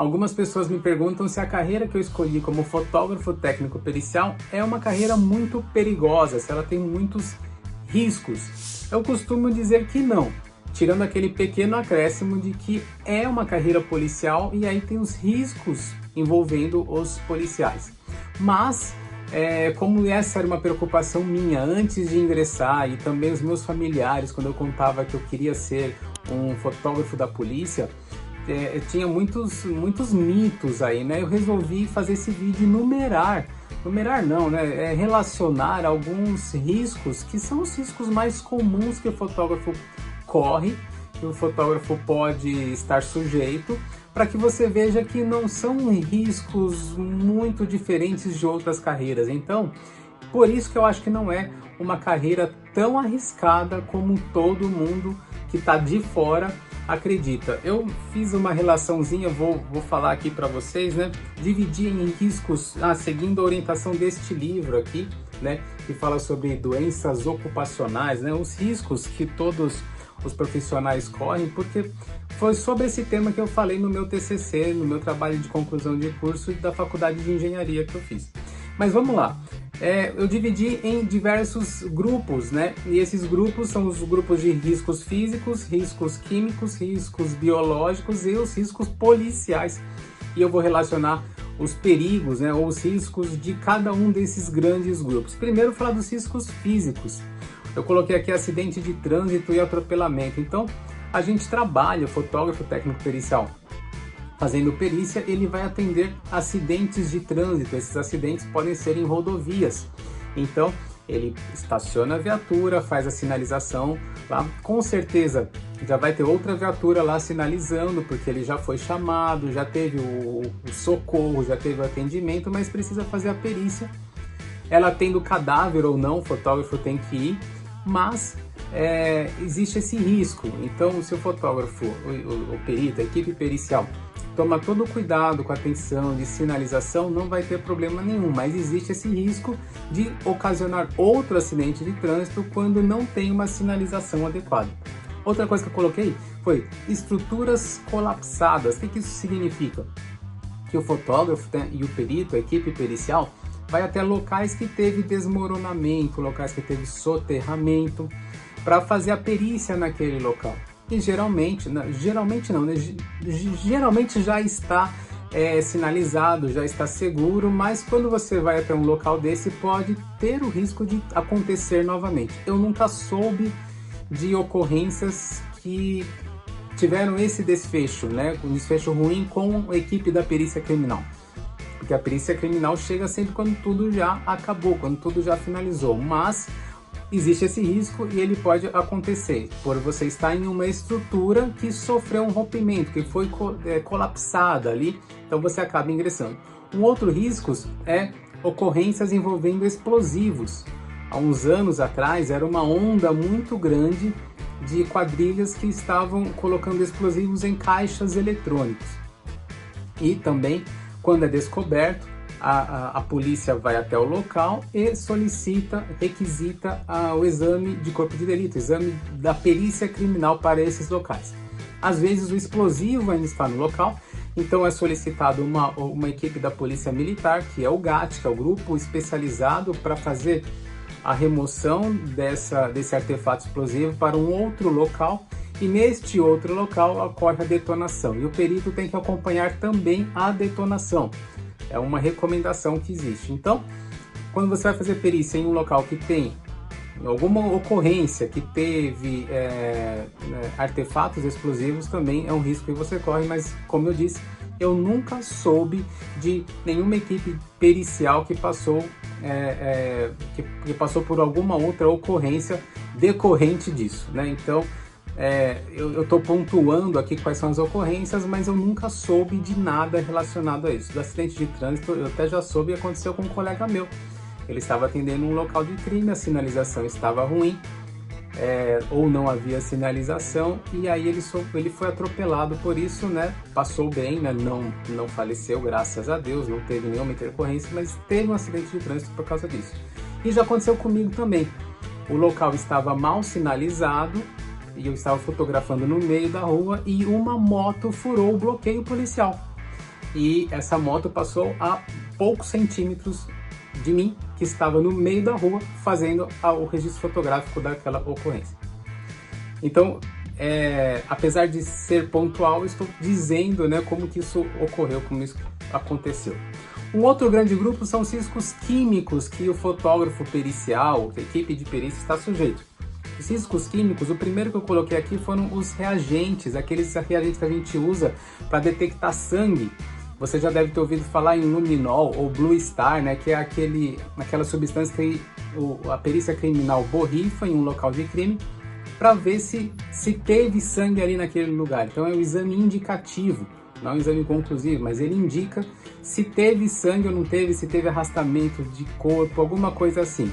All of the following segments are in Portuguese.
Algumas pessoas me perguntam se a carreira que eu escolhi como fotógrafo técnico pericial é uma carreira muito perigosa, se ela tem muitos riscos. Eu costumo dizer que não, tirando aquele pequeno acréscimo de que é uma carreira policial e aí tem os riscos envolvendo os policiais. Mas, como essa era uma preocupação minha antes de ingressar e também os meus familiares, quando eu contava que eu queria ser um fotógrafo da polícia, tinha muitos mitos aí, né? Eu resolvi fazer esse vídeo e numerar não, né? Relacionar alguns riscos que são os riscos mais comuns que o fotógrafo corre, que o fotógrafo pode estar sujeito, para que você veja que não são riscos muito diferentes de outras carreiras. Então, por isso que eu acho que não é uma carreira tão arriscada como todo mundo que está de fora acredita. Eu fiz uma relaçãozinha, vou falar aqui para vocês, né? Dividi em riscos, seguindo a orientação deste livro aqui, né? Que fala sobre doenças ocupacionais, né? Os riscos que todos os profissionais correm, porque foi sobre esse tema que eu falei no meu TCC, no meu trabalho de conclusão de curso da faculdade de engenharia que eu fiz. Mas vamos lá. Eu dividi em diversos grupos, né? E esses grupos são os grupos de riscos físicos, riscos químicos, riscos biológicos e os riscos policiais. E eu vou relacionar os perigos, né, ou os riscos de cada um desses grandes grupos. Primeiro, falar dos riscos físicos. Eu coloquei aqui acidente de trânsito e atropelamento. Então, a gente trabalha, o fotógrafo técnico pericial, fazendo perícia, ele vai atender acidentes de trânsito. Esses acidentes podem ser em rodovias. Então, ele estaciona a viatura, faz a sinalização lá. Com certeza, já vai ter outra viatura lá sinalizando, porque ele já foi chamado, já teve o socorro, já teve o atendimento, mas precisa fazer a perícia. Ela tendo cadáver ou não, o fotógrafo tem que ir, mas existe esse risco. Então, se o fotógrafo, o perito, a equipe pericial, toma todo o cuidado com a atenção de sinalização, não vai ter problema nenhum, mas existe esse risco de ocasionar outro acidente de trânsito quando não tem uma sinalização adequada. Outra coisa que eu coloquei foi estruturas colapsadas. O que isso significa? Que o fotógrafo, né, e o perito, a equipe pericial, vai até locais que teve desmoronamento, locais que teve soterramento, para fazer a perícia naquele local. E geralmente já está sinalizado, já está seguro, mas quando você vai até um local desse, pode ter o risco de acontecer novamente. Eu nunca soube de ocorrências que tiveram esse desfecho, né? Um desfecho ruim com a equipe da perícia criminal. Porque a perícia criminal chega sempre quando tudo já acabou, quando tudo já finalizou, mas existe esse risco e ele pode acontecer por você estar em uma estrutura que sofreu um rompimento, que foi colapsada ali, então você acaba ingressando. Um outro risco é ocorrências envolvendo explosivos. Há uns anos atrás era uma onda muito grande de quadrilhas que estavam colocando explosivos em caixas eletrônicos. E também, quando é descoberto, a polícia vai até o local e requisita o exame de corpo de delito, o exame da perícia criminal para esses locais. Às vezes o explosivo ainda está no local, então é solicitado uma equipe da polícia militar, que é o GAT, que é o grupo especializado para fazer a remoção desse artefato explosivo para um outro local, e neste outro local ocorre a detonação. E o perito tem que acompanhar também a detonação. É uma recomendação que existe. Então, quando você vai fazer perícia em um local que tem alguma ocorrência, que teve artefatos explosivos, também é um risco que você corre, mas como eu disse, eu nunca soube de nenhuma equipe pericial que passou por alguma outra ocorrência decorrente disso, né? Então, eu estou pontuando aqui quais são as ocorrências, mas eu nunca soube de nada relacionado a isso. Do acidente de trânsito eu até já soube, aconteceu com um colega meu. Ele estava atendendo um local de crime, a sinalização estava ruim, ou não havia sinalização, e aí ele foi atropelado por isso, né? Passou bem, né? Não faleceu, graças a Deus, não teve nenhuma intercorrência, mas teve um acidente de trânsito por causa disso. E já aconteceu comigo também. O local estava mal sinalizado, e eu estava fotografando no meio da rua e uma moto furou o bloqueio policial. e essa moto passou a poucos centímetros de mim, que estava no meio da rua fazendo o registro fotográfico daquela ocorrência. Então, apesar de ser pontual, eu estou dizendo, né, como que isso ocorreu, como isso aconteceu. Um outro grande grupo são os riscos químicos que o fotógrafo pericial, que a equipe de perícia está sujeito. Os riscos químicos, o primeiro que eu coloquei aqui foram os reagentes, aqueles reagentes que a gente usa para detectar sangue. Você já deve ter ouvido falar em luminol ou blue star, né, que é aquela substância que a perícia criminal borrifa em um local de crime para ver se teve sangue ali naquele lugar. Então é um exame indicativo, não é um exame conclusivo, mas ele indica se teve sangue ou não teve, se teve arrastamento de corpo, alguma coisa assim.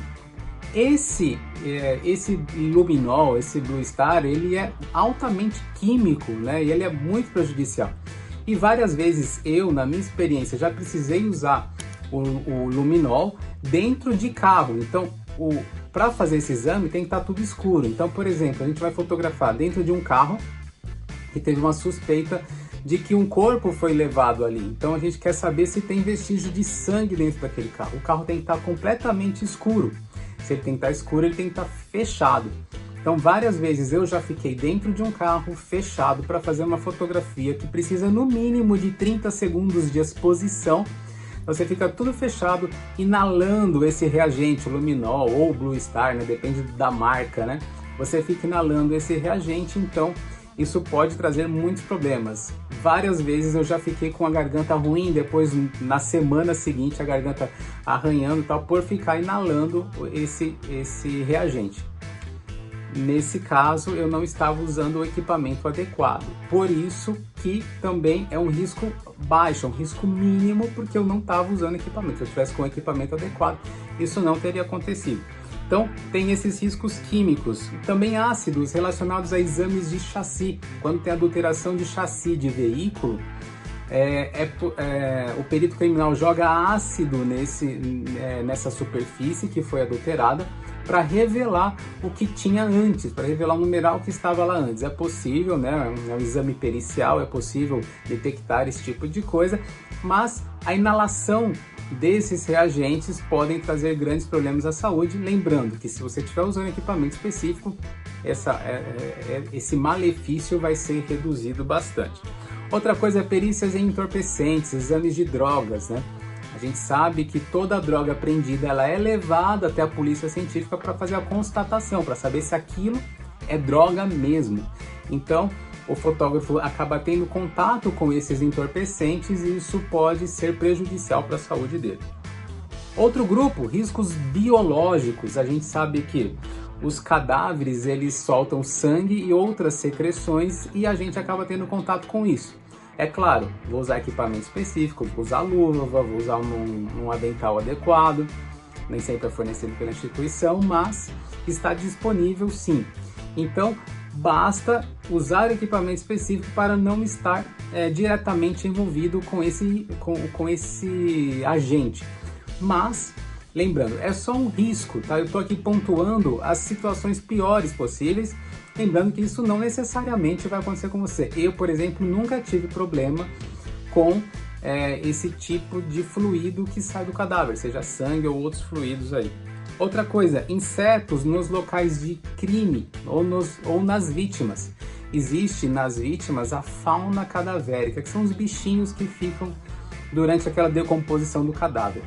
Esse luminol, esse blue star, ele é altamente químico, né? E ele é muito prejudicial. E várias vezes eu, na minha experiência, já precisei usar o luminol dentro de carro. Então, para fazer esse exame tem que estar tudo escuro. Então, por exemplo, a gente vai fotografar dentro de um carro que teve uma suspeita de que um corpo foi levado ali. Então a gente quer saber se tem vestígio de sangue dentro daquele carro. O carro tem que estar completamente escuro. Se ele tem que estar escuro, ele tem que estar fechado. Então várias vezes eu já fiquei dentro de um carro fechado para fazer uma fotografia que precisa no mínimo de 30 segundos de exposição. Você fica tudo fechado, inalando esse reagente, o luminol ou blue star, né? Depende da marca, né? Você fica inalando esse reagente, então isso pode trazer muitos problemas. Várias vezes eu já fiquei com a garganta ruim, depois na semana seguinte a garganta arranhando e tal, por ficar inalando esse reagente. Nesse caso eu não estava usando o equipamento adequado, por isso que também é um risco baixo, um risco mínimo, porque eu não estava usando equipamento. Se eu tivesse com o equipamento adequado, isso não teria acontecido. Então, tem esses riscos químicos, também ácidos relacionados a exames de chassi. Quando tem adulteração de chassi de veículo, o perito criminal joga ácido nessa superfície que foi adulterada para revelar o que tinha antes, para revelar o numeral que estava lá antes. É possível, né? É um exame pericial, é possível detectar esse tipo de coisa, mas a inalação desses reagentes podem trazer grandes problemas à saúde. Lembrando que se você estiver usando equipamento específico, esse malefício vai ser reduzido bastante. Outra coisa é perícias em entorpecentes, exames de drogas, né? A gente sabe que toda droga apreendida ela é levada até a polícia científica para fazer a constatação, para saber se aquilo é droga mesmo. Então, o fotógrafo acaba tendo contato com esses entorpecentes e isso pode ser prejudicial para a saúde dele. Outro grupo, riscos biológicos. A gente sabe que os cadáveres eles soltam sangue e outras secreções e a gente acaba tendo contato com isso. É claro, vou usar equipamento específico, vou usar luva, vou usar um avental adequado, nem sempre é fornecido pela instituição, mas está disponível sim. Então, basta usar equipamento específico para não estar diretamente envolvido com esse agente. Mas, lembrando, é só um risco, tá? Eu estou aqui pontuando as situações piores possíveis, lembrando que isso não necessariamente vai acontecer com você. Eu, por exemplo, nunca tive problema com esse tipo de fluido que sai do cadáver, seja sangue ou outros fluidos aí. Outra coisa, insetos nos locais de crime ou nas vítimas. Existe nas vítimas a fauna cadavérica, que são os bichinhos que ficam durante aquela decomposição do cadáver.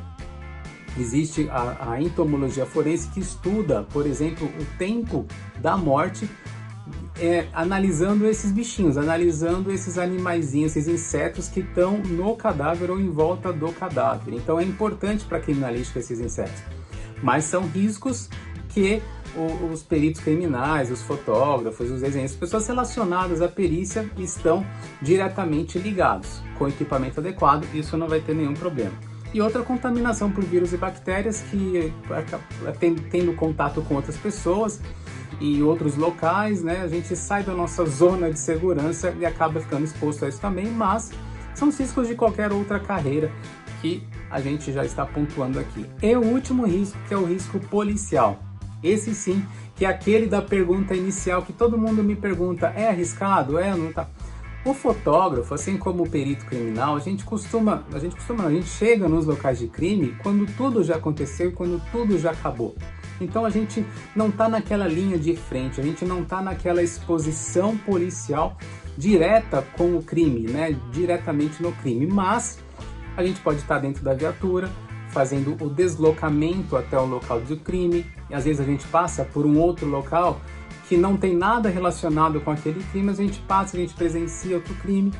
Existe a entomologia forense que estuda, por exemplo, o tempo da morte, analisando esses bichinhos, analisando esses animaizinhos, esses insetos que estão no cadáver ou em volta do cadáver. Então é importante para a criminalística esses insetos. Mas são riscos que os peritos criminais, os fotógrafos, os desenhistas, pessoas relacionadas à perícia estão diretamente ligados. Com equipamento adequado, isso não vai ter nenhum problema. E outra contaminação por vírus e bactérias que, tendo contato com outras pessoas e outros locais, né, a gente sai da nossa zona de segurança e acaba ficando exposto a isso também, mas são riscos de qualquer outra carreira que a gente já está pontuando aqui. E o último risco, que é o risco policial. Esse sim, que é aquele da pergunta inicial que todo mundo me pergunta, é arriscado? É ou não tá? O fotógrafo, assim como o perito criminal, a gente chega nos locais de crime quando tudo já aconteceu e quando tudo já acabou. Então a gente não está naquela linha de frente, a gente não está naquela exposição policial direta com o crime, né? Diretamente no crime, mas a gente pode estar dentro da viatura, fazendo o deslocamento até o local do crime, e às vezes a gente passa por um outro local que não tem nada relacionado com aquele crime, mas a gente passa, a gente presencia outro crime.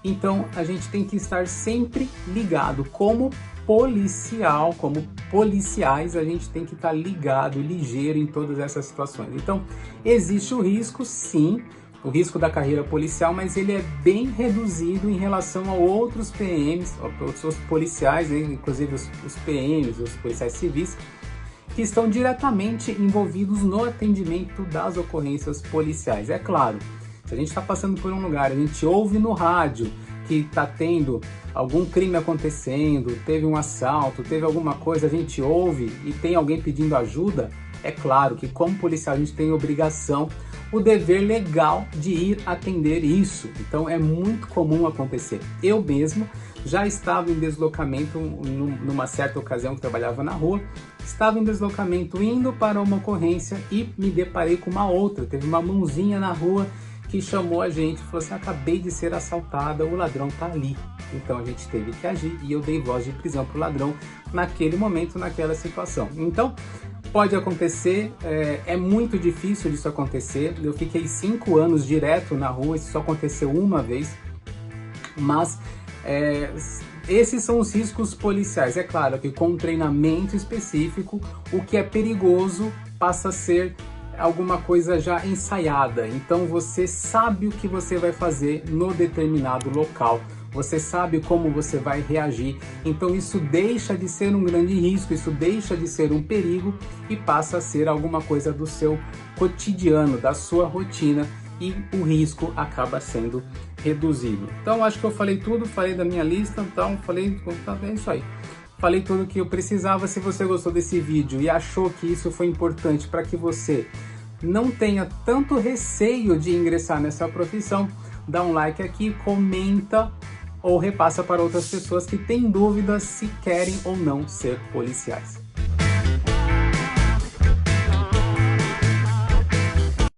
Então a gente tem que estar sempre ligado como policial, como policiais, a gente tem que estar ligado, ligeiro em todas essas situações. Então existe o risco, sim, o risco da carreira policial, mas ele é bem reduzido em relação a outros PMs, outros policiais, inclusive os PMs, os policiais civis, que estão diretamente envolvidos no atendimento das ocorrências policiais. É claro, se a gente está passando por um lugar, a gente ouve no rádio que está tendo algum crime acontecendo, teve um assalto, teve alguma coisa, a gente ouve e tem alguém pedindo ajuda, é claro que como policial a gente tem obrigação, o dever legal de ir atender isso. Então é muito comum acontecer. Eu mesmo já estava em deslocamento numa certa ocasião que trabalhava na rua, estava em deslocamento indo para uma ocorrência e me deparei com uma outra. Teve uma mãozinha na rua que chamou a gente, falou assim: acabei de ser assaltada, o ladrão tá ali. Então a gente teve que agir e eu dei voz de prisão pro ladrão naquele momento, naquela situação. Então pode acontecer, é muito difícil disso acontecer. Eu fiquei 5 anos direto na rua, isso só aconteceu uma vez, mas esses são os riscos policiais. É claro que com um treinamento específico, o que é perigoso passa a ser alguma coisa já ensaiada. Então você sabe o que você vai fazer no determinado local, você sabe como você vai reagir. Então isso deixa de ser um grande risco, isso deixa de ser um perigo e passa a ser alguma coisa do seu cotidiano, da sua rotina, e o risco acaba sendo reduzido. Então acho que eu falei tudo, falei da minha lista, então é isso aí. Falei tudo o que eu precisava. Se você gostou desse vídeo e achou que isso foi importante para que você não tenha tanto receio de ingressar nessa profissão, dá um like aqui, comenta ou repassa para outras pessoas que têm dúvidas se querem ou não ser policiais.